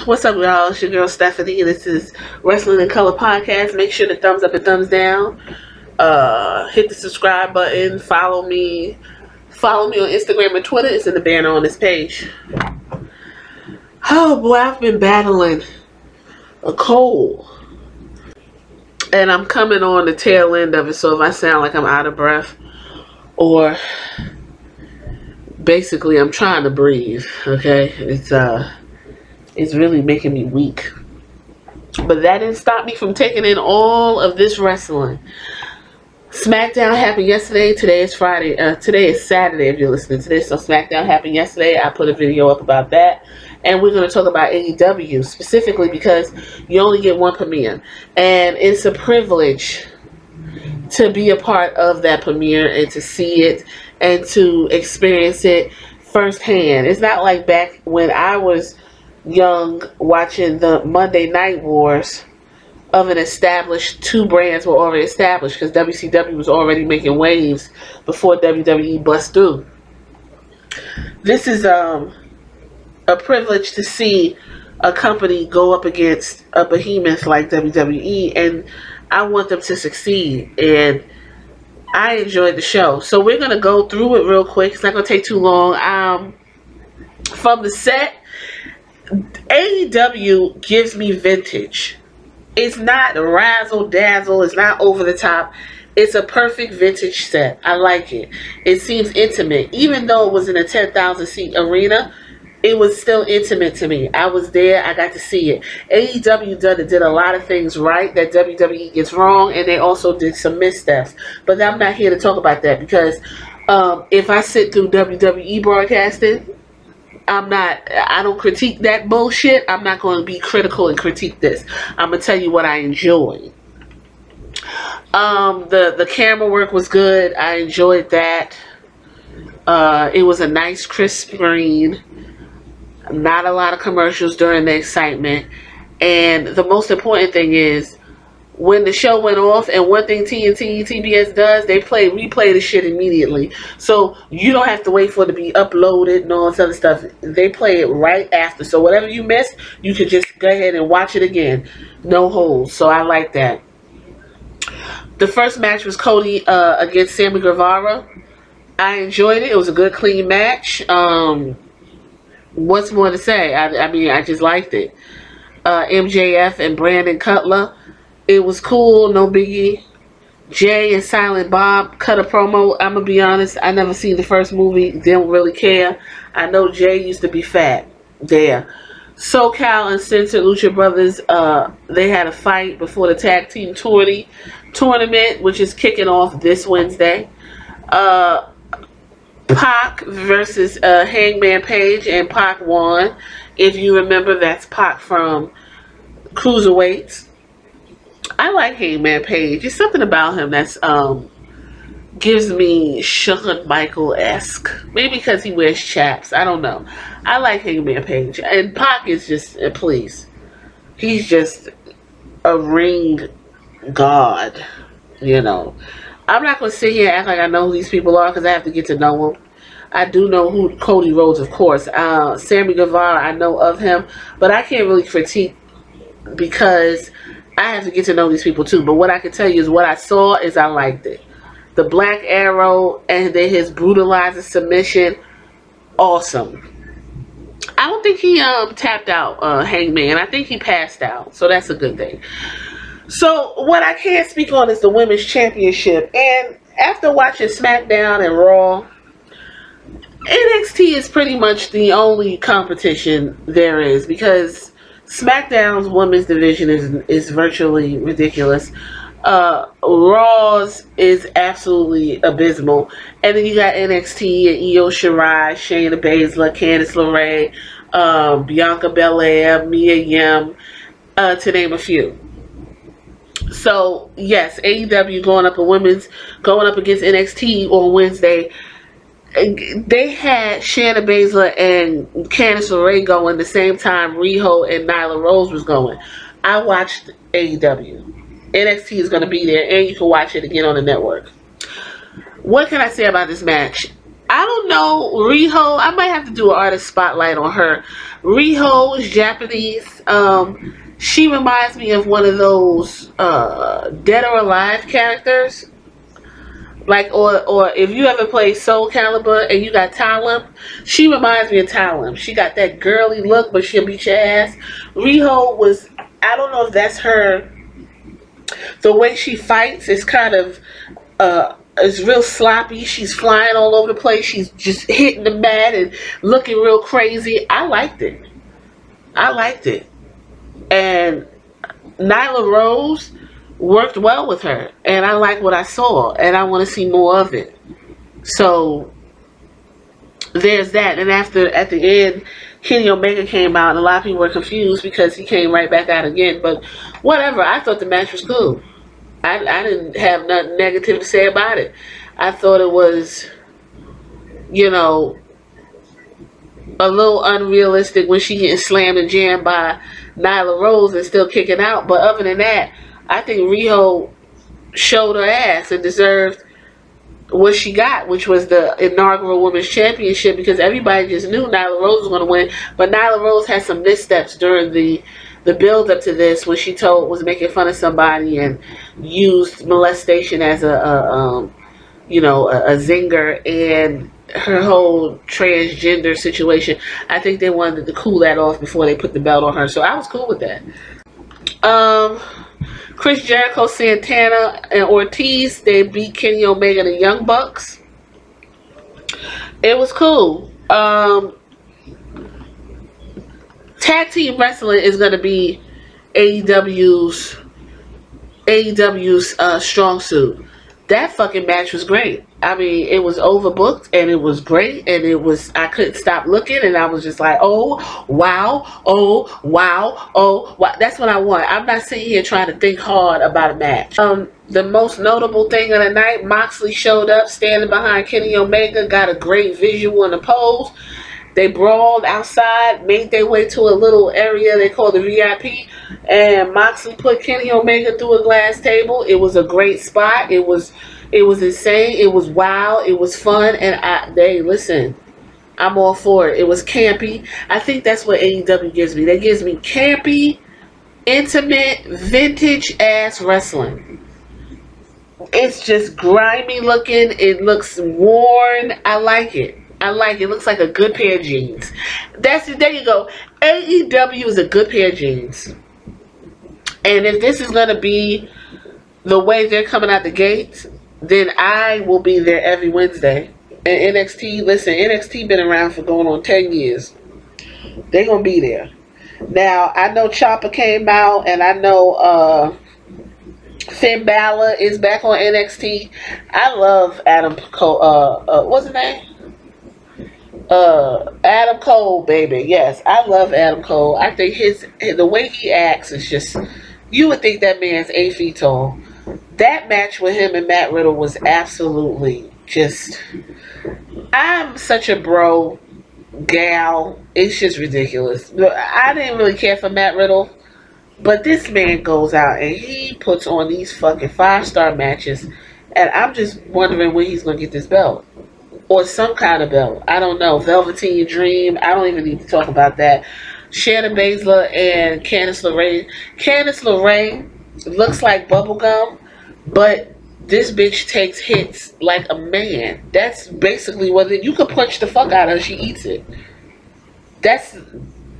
What's up, y'all? It's your girl Stephanie, and this is Wrestling in Color Podcast. Make sure to thumbs up and thumbs down. Hit the subscribe button. Follow me. Follow me on Instagram and Twitter. It's in the banner on this page. Oh boy, I've been battling a cold, and I'm coming on the tail end of it. So if I sound like I'm out of breath, or basically I'm trying to breathe, okay, it's really making me weak. But that didn't stop me from taking in all of this wrestling. SmackDown happened yesterday. Today is Friday. Today is Saturday if you're listening to this. So SmackDown happened yesterday. I put a video up about that. And we're going to talk about AEW specifically because you only get one premiere. And it's a privilege to be a part of that premiere and to see it and to experience it firsthand. It's not like back when I was young watching the Monday Night Wars of an established, two brands were already established because WCW was already making waves before WWE bust through. This is a privilege to see a company go up against a behemoth like WWE, and I want them to succeed, and I enjoyed the show. So we're going to go through it real quick. It's not going to take too long. From the set, AEW gives me vintage. It's not razzle dazzle. It's not over the top. It's a perfect vintage set. I like it. It seems intimate. Even though it was in a 10,000 seat arena, it was still intimate to me. I was there. I got to see it. AEW did a lot of things right that WWE gets wrong, and they also did some missteps. But I'm not here to talk about that because if I sit through WWE broadcasting, I don't critique that bullshit. I'm not going to be critical and critique this. I'm going to tell you what I enjoyed. The camera work was good. I enjoyed that. It was a nice crisp screen. Not a lot of commercials during the excitement. And the most important thing is, when the show went off, and one thing TNT, TBS does, they replay the shit immediately. So you don't have to wait for it to be uploaded and all this other stuff. They play it right after. So whatever you missed, you could just go ahead and watch it again. No holds. So I like that. The first match was Cody against Sammy Guevara. I enjoyed it. It was a good, clean match. What's more to say? I mean, I just liked it. MJF and Brandon Cutler. It was cool, no biggie. Jay and Silent Bob cut a promo. I'm going to be honest, I never seen the first movie. Didn't really care. I know Jay used to be fat. There. SoCal and Censored Lucha Brothers, they had a fight before the Tag Team Tournament, which is kicking off this Wednesday. Pac versus Hangman Page, and Pac won. If you remember, that's Pac from Cruiserweights. I like Hangman Page. There's something about him that's gives me Shawn Michael-esque. Maybe because he wears chaps. I don't know. I like Hangman Page. And Pac is just, please. He's just a ring god. You know. I'm not going to sit here and act like I know who these people are because I have to get to know them. I do know who Cody Rhodes, of course. Sammy Guevara, I know of him. But I can't really critique because I have to get to know these people too. But what I can tell you is what I saw is I liked it. The Black Arrow and then his brutalizing submission, awesome. I don't think he tapped out Hangman. I think he passed out. So that's a good thing. So what I can't speak on is the Women's Championship. And after watching SmackDown and Raw, NXT is pretty much the only competition there is because SmackDown's women's division is virtually ridiculous. Raw's is absolutely abysmal. And then you got NXT and Io Shirai, Shayna Baszler, Candice LeRae, Bianca Belair, Mia Yim, to name a few. So, yes, AEW going up against NXT on Wednesday. They had Shayna Baszler and Candice LeRae going the same time Riho and Nyla Rose was going. I watched AEW. NXT is going to be there, and you can watch it again on the network. What can I say about this match? I don't know, Riho. I might have to do an artist spotlight on her. Riho is Japanese. She reminds me of one of those Dead or Alive characters. Like, or if you ever play Soul Calibur and you got Talim, she reminds me of Talim. She got that girly look, but she'll beat your ass. Riho was, I don't know if that's her. The way she fights is kind of is real sloppy. She's flying all over the place. She's just hitting the mat and looking real crazy. I liked it. I liked it. And Nyla Rose worked well with her, and I like what I saw, and I want to see more of it. So there's that. And after, at the end, Kenny Omega came out, and a lot of people were confused because he came right back out again. But whatever, I thought the match was cool. I didn't have nothing negative to say about it. I thought it was, you know, a little unrealistic when she getting slammed and jammed by Nyla Rose and still kicking out. But other than that, I think Riho showed her ass and deserved what she got, which was the inaugural Women's Championship, because everybody just knew Nyla Rose was going to win. But Nyla Rose had some missteps during the build up to this, when she was making fun of somebody and used molestation as a zinger, and her whole transgender situation. I think they wanted to cool that off before they put the belt on her, so I was cool with that. Chris Jericho, Santana, and Ortiz, they beat Kenny Omega and the Young Bucks. It was cool. Tag team wrestling is going to be AEW's strong suit. That fucking match was great. I mean, it was overbooked and it was great, and I couldn't stop looking, and I was just like, oh wow, oh wow, oh wow. That's what I want. I'm not sitting here trying to think hard about a match. The most notable thing of the night, Moxley showed up standing behind Kenny Omega, got a great visual in the pose. They brawled outside, made their way to a little area they call the VIP, and Moxley put Kenny Omega through a glass table. It was a great spot. It was insane. It was wild. It was fun. And listen, I'm all for it. It was campy. I think that's what AEW gives me. They gives me campy, intimate, vintage ass wrestling. It's just grimy looking. It looks worn. I like it. I like it. It looks like a good pair of jeans. There you go. AEW is a good pair of jeans. And if this is going to be the way they're coming out the gates, then I will be there every Wednesday. And NXT, listen, NXT been around for going on 10 years. They're going to be there. Now, I know Ciampa came out, and I know Finn Balor is back on NXT. I love Adam Cole. What's his name? Adam Cole, baby. Yes, I love Adam Cole. I think the way he acts is just, you would think that man's 8 feet tall. That match with him and Matt Riddle was absolutely just, I'm such a bro gal. It's just ridiculous. I didn't really care for Matt Riddle, but this man goes out and he puts on these fucking 5-star matches, and I'm just wondering when he's going to get this belt. Or some kind of belt. I don't know. Velveteen Dream. I don't even need to talk about that. Shayna Baszler and Candice LeRae. Candice LeRae looks like bubblegum, but this bitch takes hits like a man. That's basically what you could punch the fuck out of her. She eats it. That's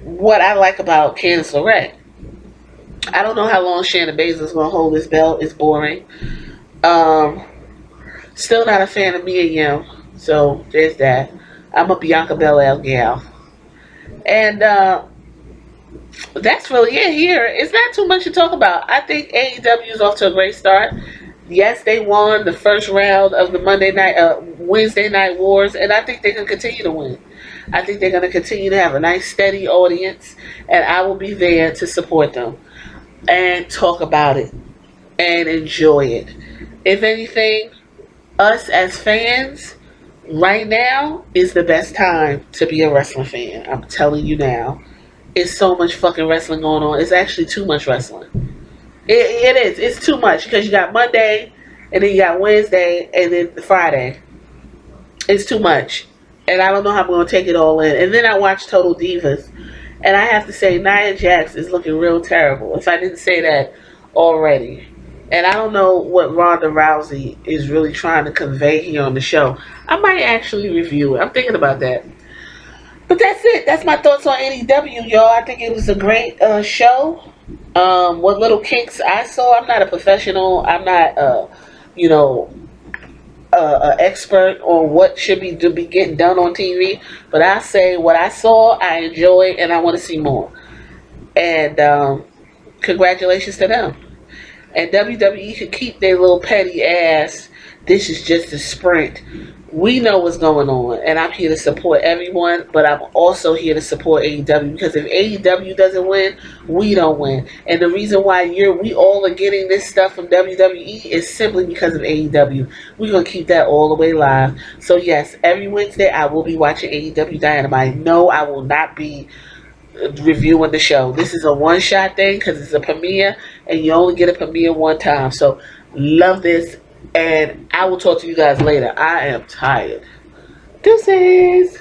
what I like about Candice LeRae. I don't know how long Shayna Baszler's going to hold this belt. It's boring. Still not a fan of Mia Yim. So there's that. I'm a Bianca Belair gal. And that's really it here. It's not too much to talk about. I think AEW is off to a great start. Yes, they won the first round of the Wednesday Night Wars, and I think they can continue to win. I think they're going to continue to have a nice, steady audience, and I will be there to support them and talk about it and enjoy it. If anything, us as fans, right now is the best time to be a wrestling fan. I'm telling you now. It's so much fucking wrestling going on. It's actually too much wrestling. It is. It's too much, because you got Monday, and then you got Wednesday, and then Friday. It's too much. And I don't know how I'm going to take it all in. And then I watched Total Divas. And I have to say, Nia Jax is looking real terrible, if I didn't say that already. And I don't know what Ronda Rousey is really trying to convey here on the show. I might actually review it. I'm thinking about that. But that's it. That's my thoughts on AEW, y'all. I think it was a great show. What little kinks I saw, I'm not a professional. I'm not, you know, an expert on what should be getting done on TV. But I say what I saw, I enjoyed, and I want to see more. And congratulations to them. And WWE should keep their little petty ass. This is just a sprint. We know what's going on, and I'm here to support everyone, but I'm also here to support AEW, because if AEW doesn't win, we don't win. And the reason why we all are getting this stuff from WWE is simply because of AEW. We're going to keep that all the way live. So yes, every Wednesday I will be watching AEW Dynamite. No, I will not be reviewing the show. This is a one-shot thing because it's a premiere, and you only get a premiere one time. So love this. And I will talk to you guys later. I am tired. Deuces.